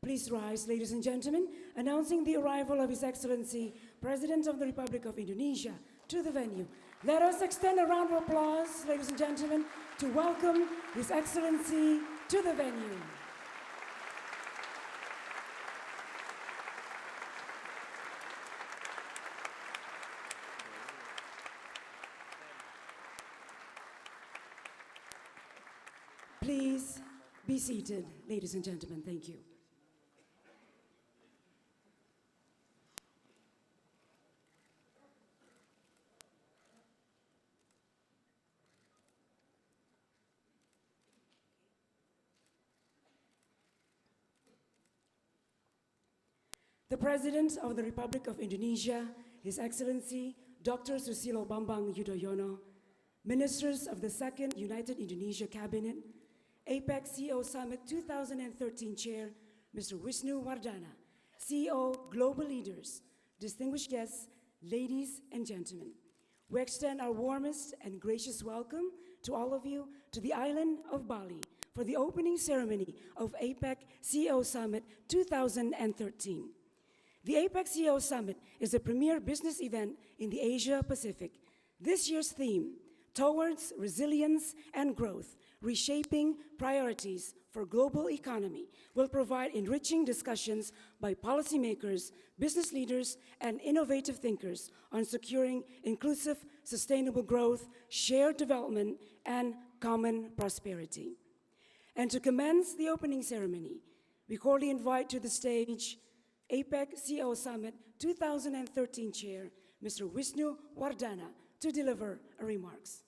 Please rise, ladies and gentlemen, announcing the arrival of His Excellency, President of the Republic of Indonesia, to the venue. Let us extend a round of applause, ladies and gentlemen, to welcome His Excellency to the venue. Please be seated, ladies and gentlemen. Thank you. The President of the Republic of Indonesia, His Excellency Dr. Susilo Bambang Yudhoyono, Ministers of the Second United Indonesia Cabinet, APEC CEO Summit 2013 Chair, Mr. Wisnu Wardana, CEO Global Leaders, distinguished guests, ladies and gentlemen. We extend our warmest and gracious welcome to all of you to the island of Bali for the opening ceremony of APEC CEO Summit 2013. The APEC CEO Summit is a premier business event in the Asia Pacific. This year's theme, Towards Resilience and Growth, Reshaping Priorities for Global Economy, will provide enriching discussions by policymakers, business leaders, and innovative thinkers on securing inclusive, sustainable growth, shared development, and common prosperity. And to commence the opening ceremony, we cordially invite to the stage APEC CEO Summit 2013 Chair, Mr. Wisnu Wardana, to deliver remarks.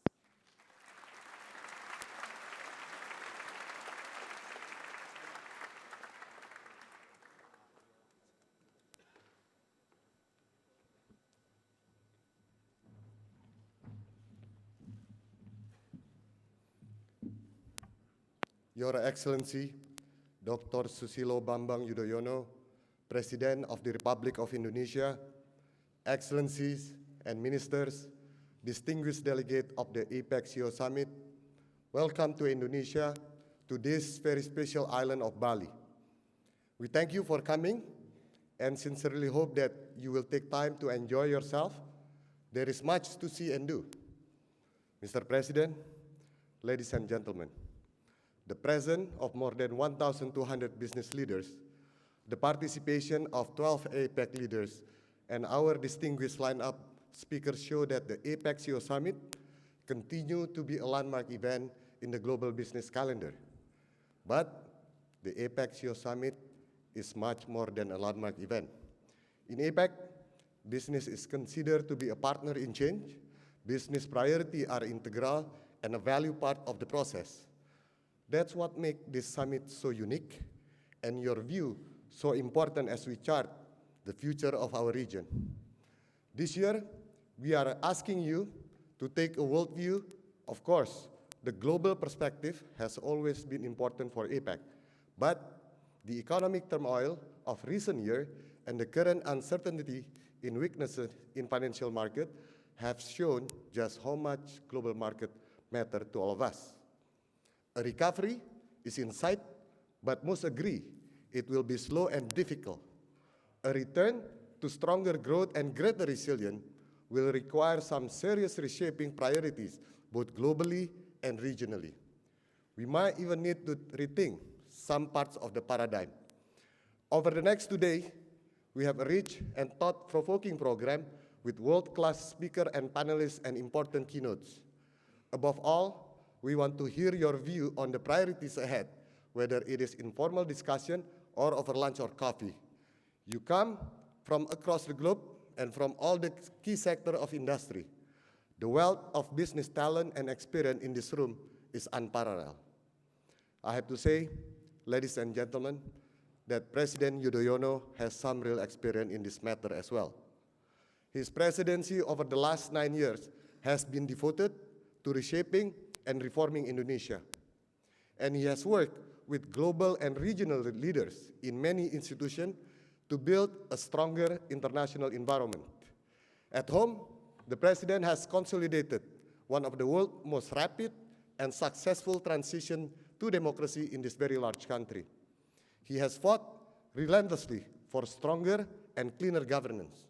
Your Excellency, Dr. Susilo Bambang Yudhoyono, President of the Republic of Indonesia, Excellencies and Ministers, distinguished delegate of the APEC CEO Summit, welcome to Indonesia, to this very special island of Bali. We thank you for coming and sincerely hope that you will take time to enjoy yourself. There is much to see and do. Mr. President, ladies and gentlemen, the presence of more than 1,200 business leaders, the participation of 12 APEC leaders, and our distinguished lineup speakers show that the APEC CEO Summit continue to be a landmark event in the global business calendar. But the APEC CEO Summit is much more than a landmark event. In APEC, business is considered to be a partner in change. Business priorities are integral and a value part of the process. That's what makes this summit so unique and your view so important as we chart the future of our region. This year, we are asking you to take a world view. Of course, the global perspective has always been important for APEC, but the economic turmoil of recent years and the current uncertainty in weaknesses in financial market have shown just how much global market matter to all of us. A recovery is in sight, but most agree it will be slow and difficult. A return to stronger growth and greater resilience will require some serious reshaping priorities, both globally and regionally. We might even need to rethink some parts of the paradigm. Over the next 2 days, we have a rich and thought-provoking program with world-class speakers and panelists and important keynotes. Above all, we want to hear your view on the priorities ahead, whether it is informal discussion or over lunch or coffee. You come from across the globe and from all the key sectors of industry. The wealth of business talent and experience in this room is unparalleled. I have to say, ladies and gentlemen, that President Yudhoyono has some real experience in this matter as well. His presidency over the last 9 years has been devoted to reshaping and reforming Indonesia. And he has worked with global and regional leaders in many institutions to build a stronger international environment. At home, the President has consolidated one of the world's most rapid and successful transition to democracy in this very large country. He has fought relentlessly for stronger and cleaner governance.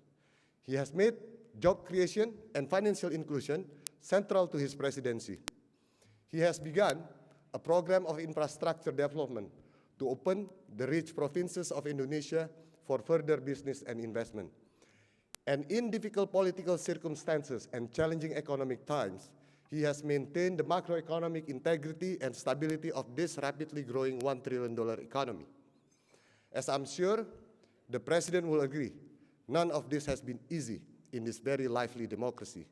He has made job creation and financial inclusion central to his presidency. He has begun a program of infrastructure development to open the rich provinces of Indonesia for further business and investment. And in difficult political circumstances and challenging economic times, he has maintained the macroeconomic integrity and stability of this rapidly growing $1 trillion economy. As I'm sure the President will agree, none of this has been easy in this very lively democracy.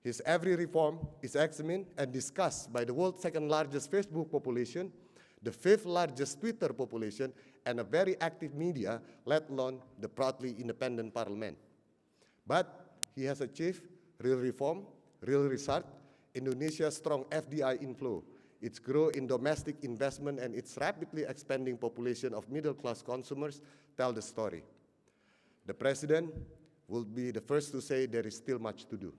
His every reform is examined and discussed by the world's second largest Facebook population, the fifth largest Twitter population, and a very active media, let alone the proudly independent parliament. But he has achieved real reform, real result, Indonesia's strong FDI inflow, its growth in domestic investment, and its rapidly expanding population of middle-class consumers tell the story. The President will be the first to say there is still much to do.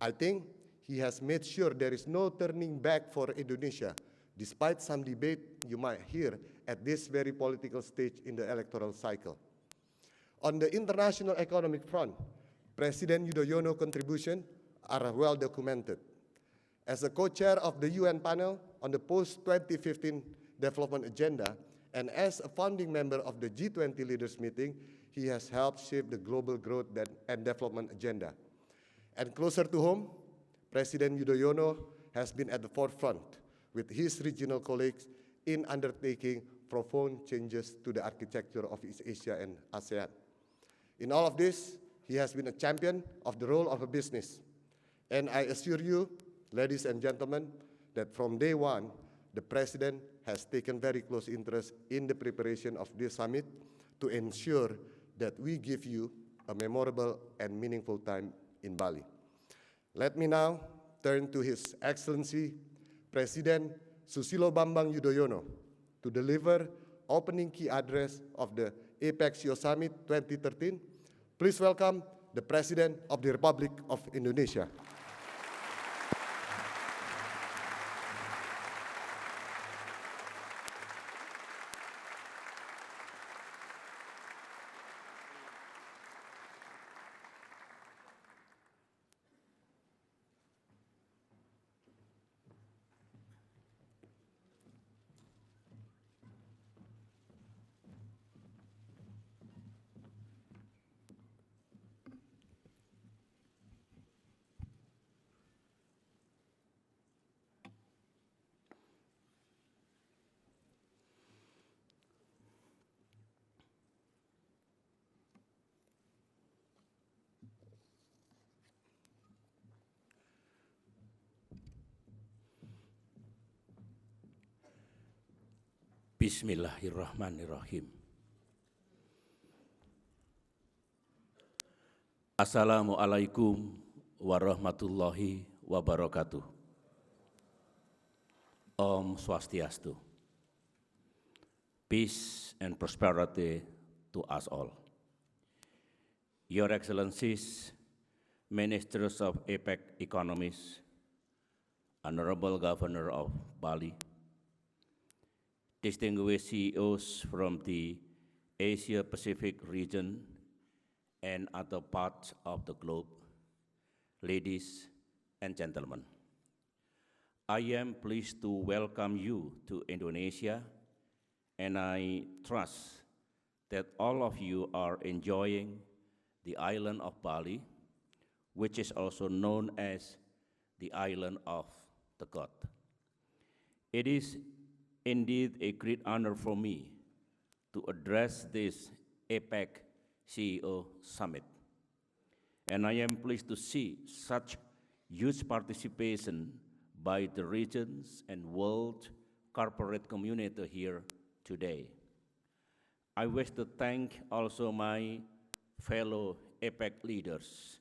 I think he has made sure there is no turning back for Indonesia, despite some debate you might hear at this very political stage in the electoral cycle. On the international economic front, President Yudhoyono's contributions are well documented. As a co-chair of the UN panel on the post-2015 development agenda, and as a founding member of the G20 leaders meeting, he has helped shape the global growth and development agenda. And closer to home, President Yudhoyono has been at the forefront with his regional colleagues in undertaking profound changes to the architecture of East Asia and ASEAN. In all of this, he has been a champion of the role of a business. And I assure you, ladies and gentlemen, that from day one, the President has taken very close interest in the preparation of this summit to ensure that we give you a memorable and meaningful time in Bali. Let me now turn to His Excellency President Susilo Bambang Yudhoyono to deliver opening key address of the APEC CEO Summit 2013. Please welcome the President of the Republic of Indonesia. Bismillahirrahmanirrahim. Assalamualaikum warahmatullahi wabarakatuh. Om Swastiastu. Peace and prosperity to us all. Your Excellencies, Ministers of APEC Economies, Honorable Governor of Bali, distinguished CEOs from the Asia-Pacific region and other parts of the globe, ladies and gentlemen, I am pleased to welcome you to Indonesia, and I trust that all of you are enjoying the island of Bali, which is also known as the island of the God. It is indeed a great honor for me to address this APEC CEO Summit. And I am pleased to see such huge participation by the regions and world corporate community here today. I wish to thank also my fellow APEC leaders,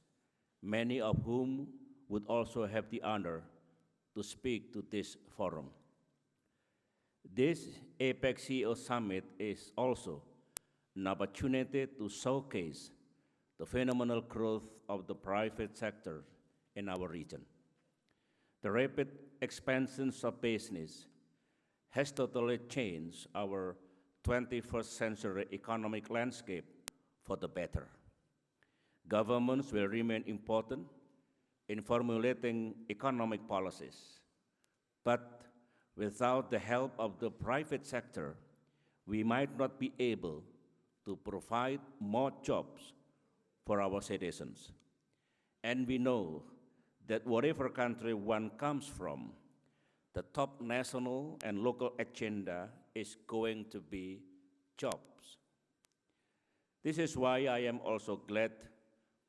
many of whom would also have the honor to speak to this forum. This APEC CEO Summit is also an opportunity to showcase the phenomenal growth of the private sector in our region. The rapid expansion of business has totally changed our 21st century economic landscape for the better. Governments will remain important in formulating economic policies, but without the help of the private sector, we might not be able to provide more jobs for our citizens. And we know that whatever country one comes from, the top national and local agenda is going to be jobs. This is why I am also glad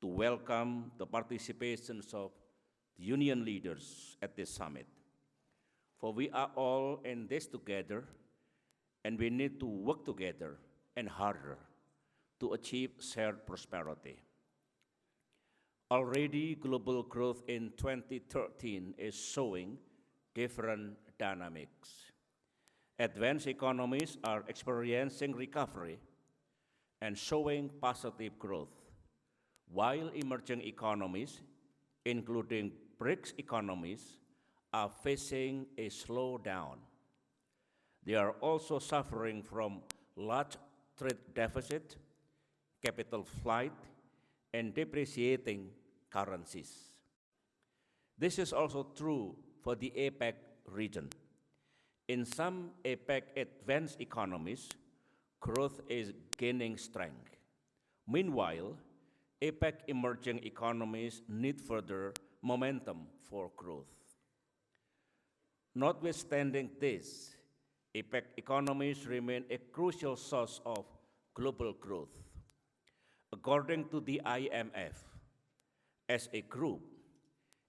to welcome the participation of the union leaders at this summit. For we are all in this together, and we need to work together and harder to achieve shared prosperity. Already, global growth in 2013 is showing different dynamics. Advanced economies are experiencing recovery and showing positive growth, while emerging economies, including BRICS economies, are facing a slowdown. They are also suffering from large trade deficit, capital flight, and depreciating currencies. This is also true for the APEC region. In some APEC advanced economies, growth is gaining strength. Meanwhile, APEC emerging economies need further momentum for growth. Notwithstanding this, APEC economies remain a crucial source of global growth. According to the IMF, as a group,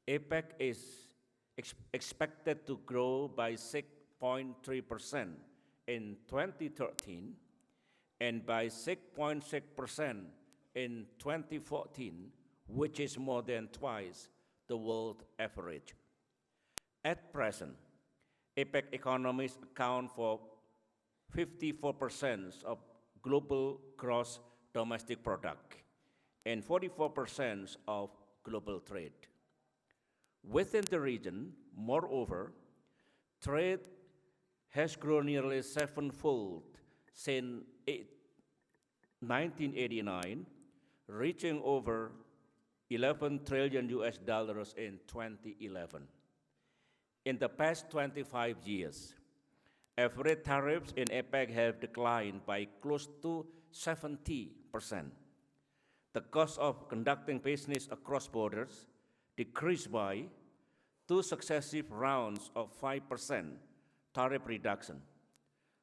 APEC is expected to grow by 6.3% in 2013 and by 6.6% in 2014, which is more than twice the world average. At present, APEC economies account for 54% of global gross domestic product and 44% of global trade. Within the region, moreover, trade has grown nearly sevenfold since 1989, reaching over 11 trillion US dollars in 2011. In the past 25 years, average tariffs in APEC have declined by close to 70%. The cost of conducting business across borders decreased by 2 successive rounds of 5% tariff reduction,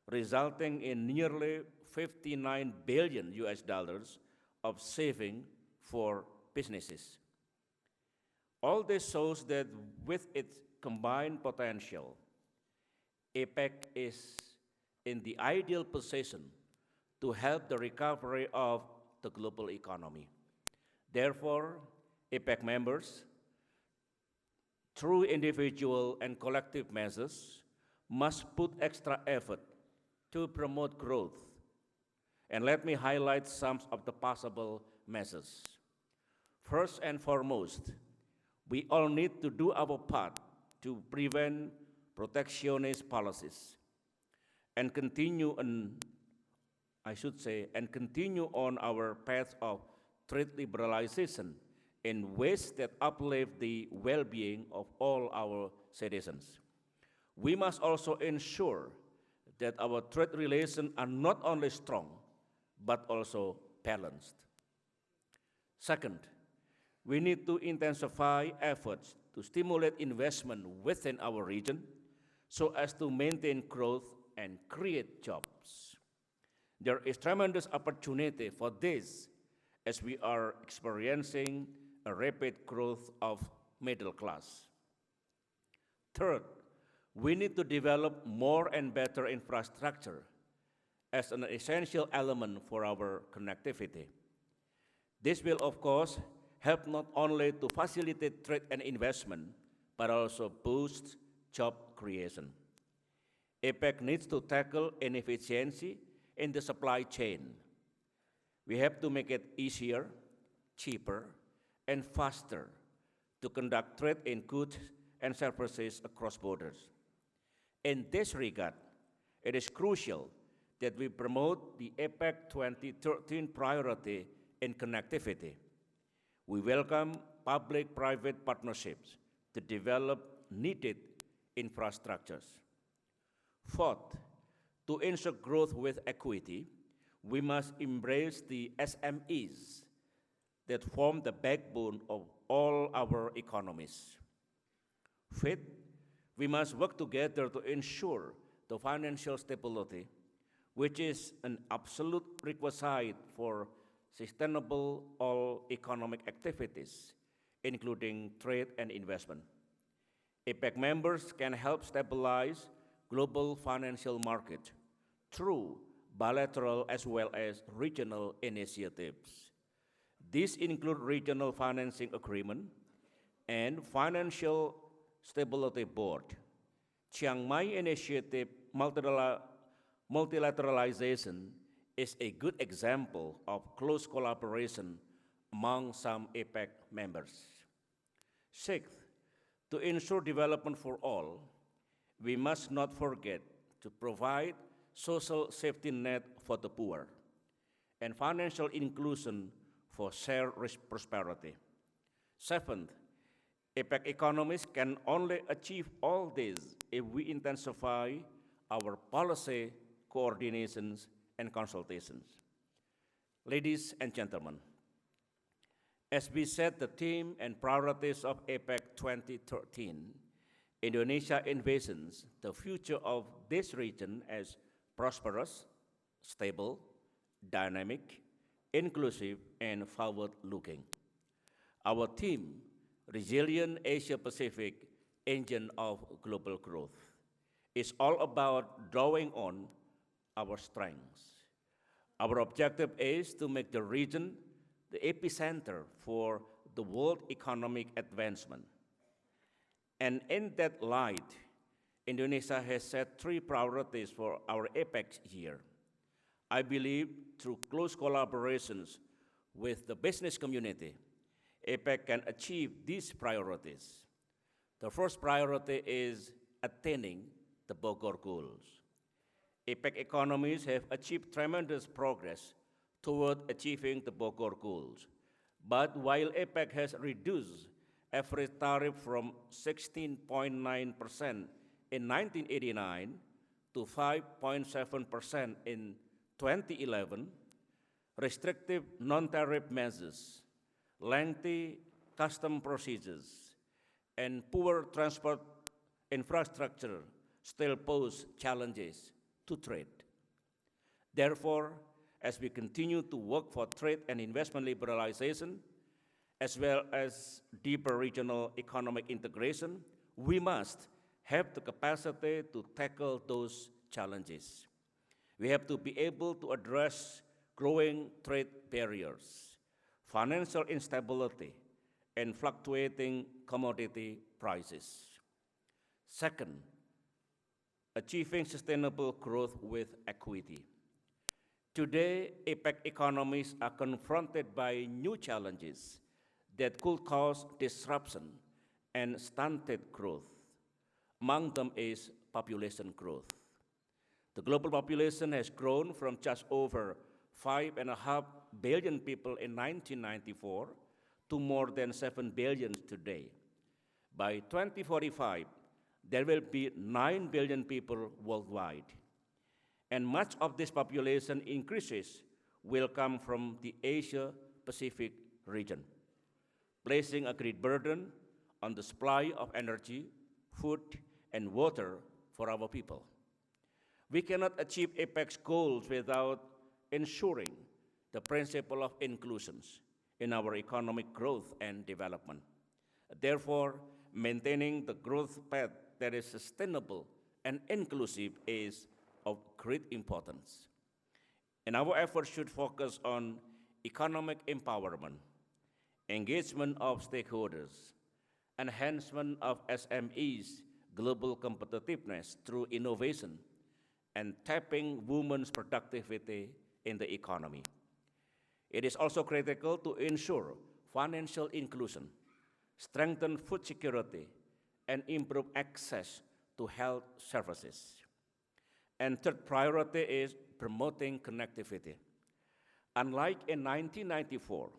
resulting in nearly 59 billion US dollars of saving for businesses. All this shows that with its combined potential, APEC is in the ideal position to help the recovery of the global economy. Therefore, APEC members, through individual and collective measures, must put extra effort to promote growth. And let me highlight some of the possible measures. First and foremost, we all need to do our part to prevent protectionist policies and continue on our path of trade liberalization in ways that uplift the well-being of all our citizens. We must also ensure that our trade relations are not only strong, but also balanced. Second, we need to intensify efforts to stimulate investment within our region so as to maintain growth and create jobs. There is tremendous opportunity for this as we are experiencing a rapid growth of middle class. Third, we need to develop more and better infrastructure as an essential element for our connectivity. This will, of course, help not only to facilitate trade and investment, but also boost job creation. APEC needs to tackle inefficiency in the supply chain. We have to make it easier, cheaper, and faster to conduct trade in goods and services across borders. In this regard, it is crucial that we promote the APEC 2013 priority in connectivity. We welcome public-private partnerships to develop needed infrastructures. Fourth, to ensure growth with equity, we must embrace the SMEs that form the backbone of all our economies. Fifth, we must work together to ensure the financial stability, which is an absolute requisite for sustainable all economic activities, including trade and investment. APEC members can help stabilize global financial markets through bilateral as well as regional initiatives. These include regional financing agreement and financial stability board. Chiang Mai Initiative multilateralization is a good example of close collaboration among some APEC members. Sixth, to ensure development for all, we must not forget to provide social safety net for the poor and financial inclusion for shared prosperity. Seventh, APEC economies can only achieve all this if we intensify our policy coordinations and consultations. Ladies and gentlemen, as we set the theme and priorities of APEC 2013, Indonesia envisions the future of this region as prosperous, stable, dynamic, inclusive, and forward-looking. Our theme, Resilient Asia-Pacific Engine of Global Growth, is all about drawing on our strengths. Our objective is to make the region the epicenter for the world economic advancement. And in that light, Indonesia has set 3 priorities for our APEC year. I believe through close collaborations with the business community, APEC can achieve these priorities. The first priority is attaining the Bogor goals. APEC economies have achieved tremendous progress toward achieving the Bogor goals. But while APEC has reduced average tariff from 16.9% in 1989 to 5.7% in 2011, restrictive non-tariff measures, lengthy custom procedures, and poor transport infrastructure still pose challenges to trade. Therefore, as we continue to work for trade and investment liberalization, as well as deeper regional economic integration, we must have the capacity to tackle those challenges. We have to be able to address growing trade barriers, financial instability, and fluctuating commodity prices. Second, achieving sustainable growth with equity. Today, APEC economies are confronted by new challenges that could cause disruption and stunted growth. Among them is population growth. The global population has grown from just over 5.5 billion people in 1994 to more than 7 billion today. By 2045, there will be 9 billion people worldwide. And much of this population increases will come from the Asia-Pacific region, placing a great burden on the supply of energy, food, and water for our people. We cannot achieve APEC's goals without ensuring the principle of inclusions in our economic growth and development. Therefore, maintaining the growth path that is sustainable and inclusive is of great importance. And our efforts should focus on economic empowerment, engagement of stakeholders, enhancement of SMEs' global competitiveness through innovation, and tapping women's productivity in the economy. It is also critical to ensure financial inclusion, strengthen food security, and improve access to health services. And third priority is promoting connectivity. Unlike in 1994,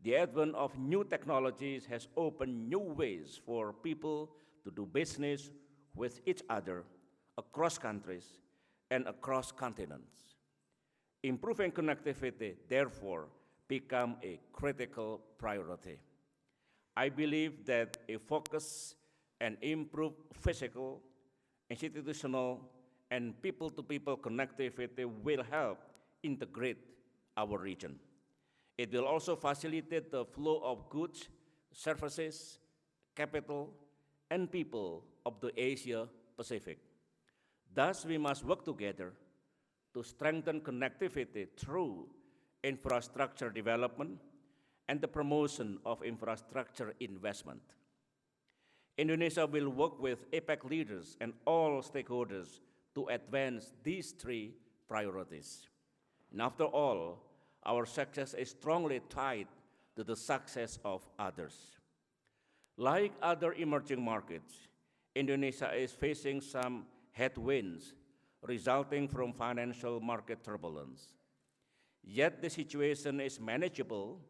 the advent of new technologies has opened new ways for people to do business with each other across countries and across continents. Improving connectivity, therefore, become a critical priority. I believe that a focused and improved physical, institutional, and people-to-people connectivity will help integrate our region. It will also facilitate the flow of goods, services, capital, and people of the Asia Pacific. Thus, we must work together to strengthen connectivity through infrastructure development and the promotion of infrastructure investment. Indonesia will work with APEC leaders and all stakeholders to advance these three priorities. And after all, our success is strongly tied to the success of others. Like other emerging markets, Indonesia is facing some headwinds resulting from financial market turbulence. Yet the situation is manageable,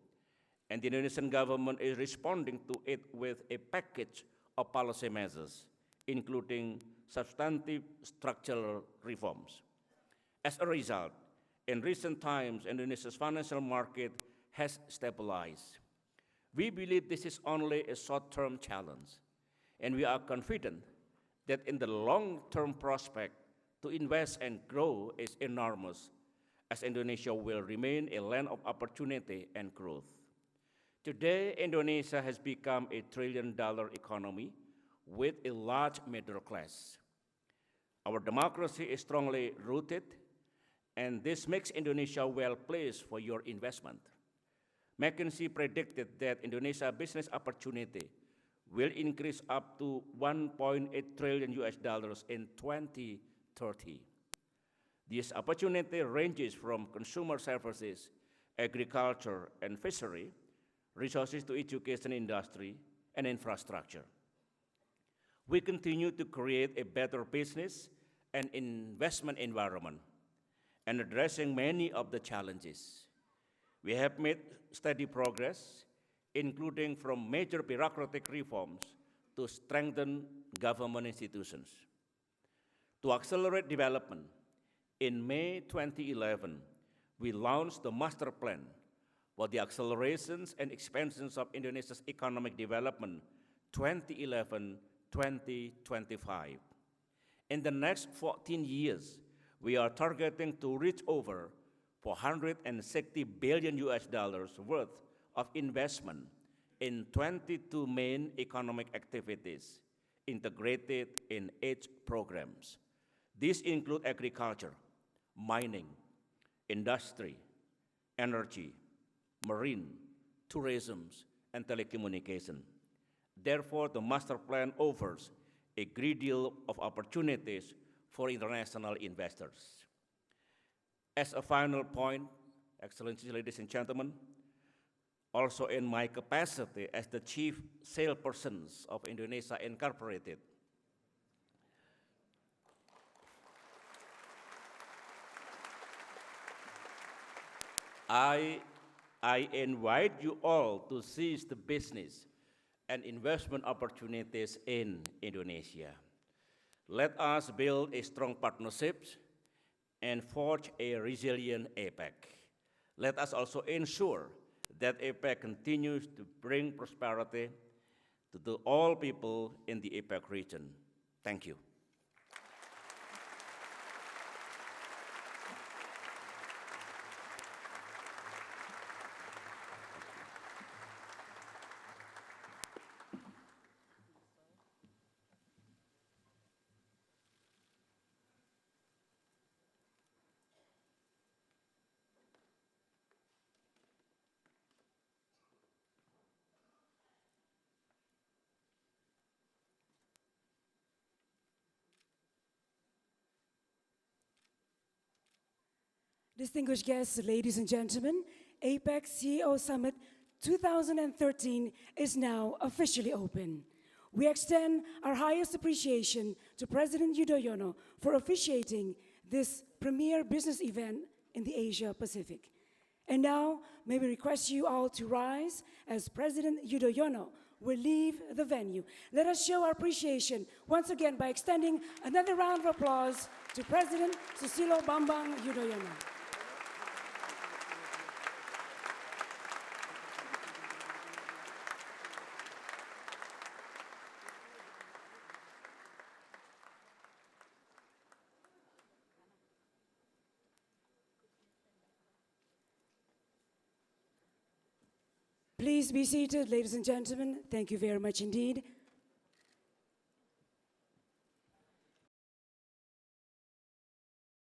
and the Indonesian government is responding to it with a package of policy measures, including substantive structural reforms. As a result, in recent times, Indonesia's financial market has stabilized. We believe this is only a short-term challenge, and we are confident that in the long-term prospect to invest and grow is enormous, as Indonesia will remain a land of opportunity and growth. Today, Indonesia has become a trillion-dollar economy with a large middle class. Our democracy is strongly rooted, and this makes Indonesia well-placed for your investment. McKinsey predicted that Indonesia business opportunity will increase up to $1.8 trillion in 2030. This opportunity ranges from consumer services, agriculture and fishery, resources to education industry, and infrastructure. We continue to create a better business and investment environment and addressing many of the challenges. We have made steady progress, including from major bureaucratic reforms to strengthen government institutions. To accelerate development, in May 2011, we launched the Master Plan for the accelerations and expansions of Indonesia's economic development 2011-2025. In the next 14 years, we are targeting to reach over $460 billion worth of investment in 22 main economic activities integrated in 8 programs. These include agriculture, mining, industry, energy, marine, tourism, and telecommunication. Therefore, the master plan offers a great deal of opportunities for international investors. As a final point, Excellencies, ladies and gentlemen, also in my capacity as the Chief Salesperson of Indonesia Incorporated, I invite you all to seize the business and investment opportunities in Indonesia. Let us build a strong partnership and forge a resilient APEC. Let us also ensure that APEC continues to bring prosperity to all people in the APEC region. Thank you. Distinguished guests, ladies and gentlemen, APEC CEO Summit 2013 is now officially open. We extend our highest appreciation to President Yudhoyono for officiating this premier business event in the Asia Pacific. And now, may we request you all to rise as President Yudhoyono will leave the venue. Let us show our appreciation once again by extending another round of applause to President Susilo Bambang Yudhoyono. Please be seated, ladies and gentlemen. Thank you very much indeed.